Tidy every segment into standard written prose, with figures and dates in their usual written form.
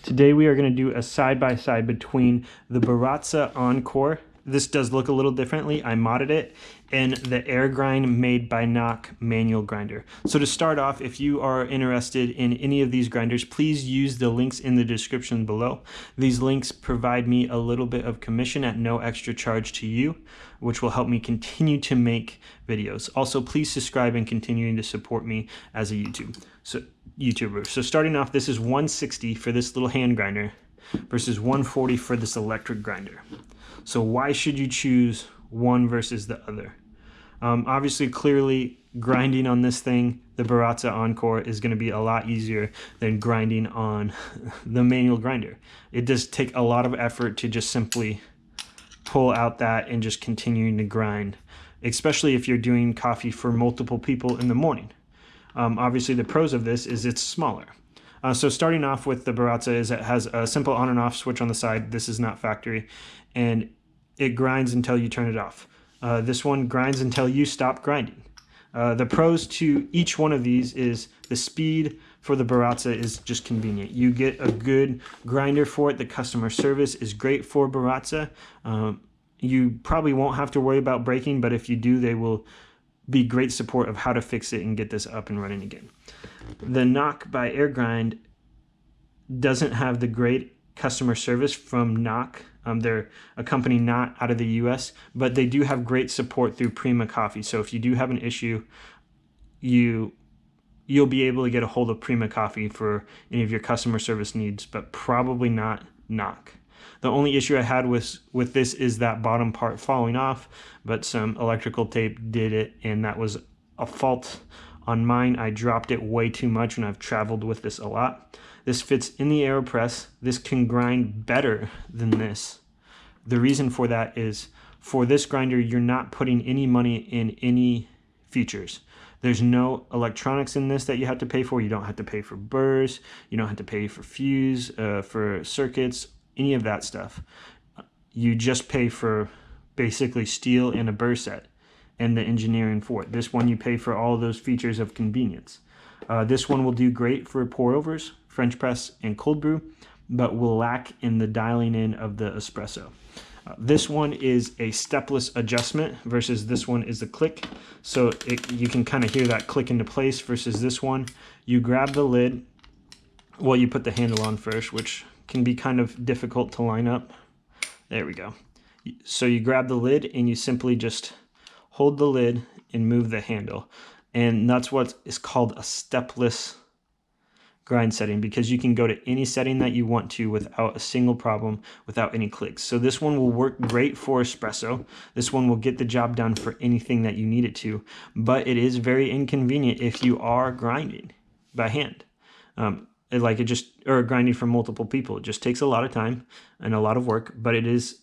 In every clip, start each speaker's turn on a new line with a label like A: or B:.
A: Today we are going to do a side-by-side between the Baratza Encore. This does look a little differently. I modded it, and the Aergrind made by Knock manual grinder. So to start off, if you are interested in any of these grinders, please use the links in the description below. These links provide me a little bit of commission at no extra charge to you, which will help me continue to make videos. Also, please subscribe and continuing to support me as a YouTuber. So starting off, this is 160 for this little hand grinder versus 140 for this electric grinder. So why should you choose one versus the other? Obviously, clearly, grinding on this thing, the Baratza Encore, is going to be a lot easier than grinding on the manual grinder. It does take a lot of effort to just simply pull out that and just continuing to grind, especially if you're doing coffee for multiple people in the morning. Obviously, the pros of this is it's smaller. So starting off with the Baratza is it has a simple on and off switch on the side. This is not factory, and it grinds until you turn it off. This one grinds until you stop grinding. The pros to each one of these is the speed for the Baratza is just convenient. You get a good grinder for it. The customer service is great for Baratza. You probably won't have to worry about breaking, but if you do, they will be great support of how to fix it and get this up and running again. The Knock by Aergrind doesn't have the great customer service from Knock. They're a company not out of the US, but they do have great support through Prima Coffee. So if you do have an issue, you'll be able to get a hold of Prima Coffee for any of your customer service needs, but probably not Knock. The only issue I had with this is that bottom part falling off, but some electrical tape did it, and that was a fault on mine. I dropped it way too much when I've traveled with this a lot. This fits in the AeroPress. This can grind better than this. The reason for that is for this grinder, you're not putting any money in any features. There's no electronics in this that you have to pay for. You don't have to pay for burrs. You don't have to pay for fuse, for circuits, any of that stuff. You just pay for basically steel and a burr set and the engineering for it. This one you pay for all of those features of convenience. This one will do great for pour overs, French press, and cold brew, but will lack in the dialing in of the espresso. This one is a stepless adjustment versus this one is a click. So you can kind of hear that click into place versus this one. You grab the lid, well, you put the handle on first, which can be kind of difficult to line up. There we go. So you grab the lid and you simply just hold the lid and move the handle. And that's what is called a stepless grind setting, because you can go to any setting that you want to without a single problem, without any clicks. So this one will work great for espresso. This one will get the job done for anything that you need it to, but it is very inconvenient if you are grinding by hand. Or grinding for multiple people. It just takes a lot of time and a lot of work, but it is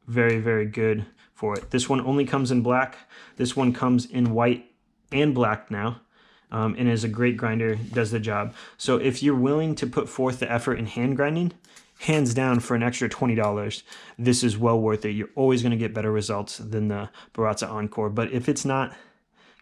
A: very, very good for it. This one only comes in black. This one comes in white and black now, and is a great grinder, does the job. So if you're willing to put forth the effort in hand grinding, hands down, for an extra $20, this is well worth it. You're always going to get better results than the Baratza Encore. But if it's not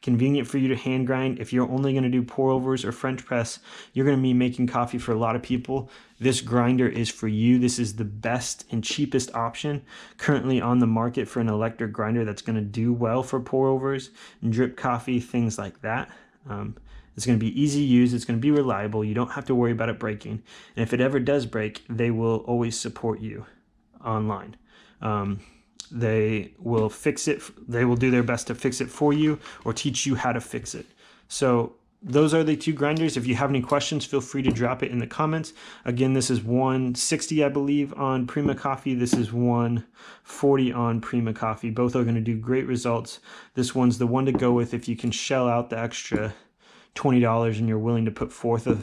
A: convenient for you to hand grind, if you're only going to do pour overs or French press, you're going to be making coffee for a lot of people, this grinder is for you. This is the best and cheapest option currently on the market for an electric grinder that's going to do well for pour overs and drip coffee, things like that. It's going to be easy to use. It's going to be reliable. You don't have to worry about it breaking. And if it ever does break, they will always support you online. They will fix it. They will do their best to fix it for you or teach you how to fix it. So those are the two grinders. If you have any questions, feel free to drop it in the comments. Again, this is 160, I believe, on Prima Coffee. This is 140 on Prima Coffee. Both are going to do great results. This one's the one to go with if you can shell out the extra $20 and you're willing to put forth the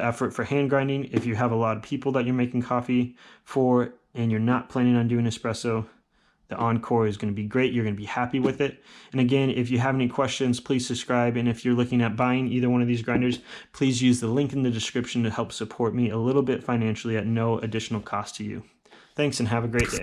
A: effort for hand grinding. If you have a lot of people that you're making coffee for and you're not planning on doing espresso, the Encore is going to be great. You're going to be happy with it. And again, if you have any questions, please subscribe. And if you're looking at buying either one of these grinders, please use the link in the description to help support me a little bit financially at no additional cost to you. Thanks and have a great day.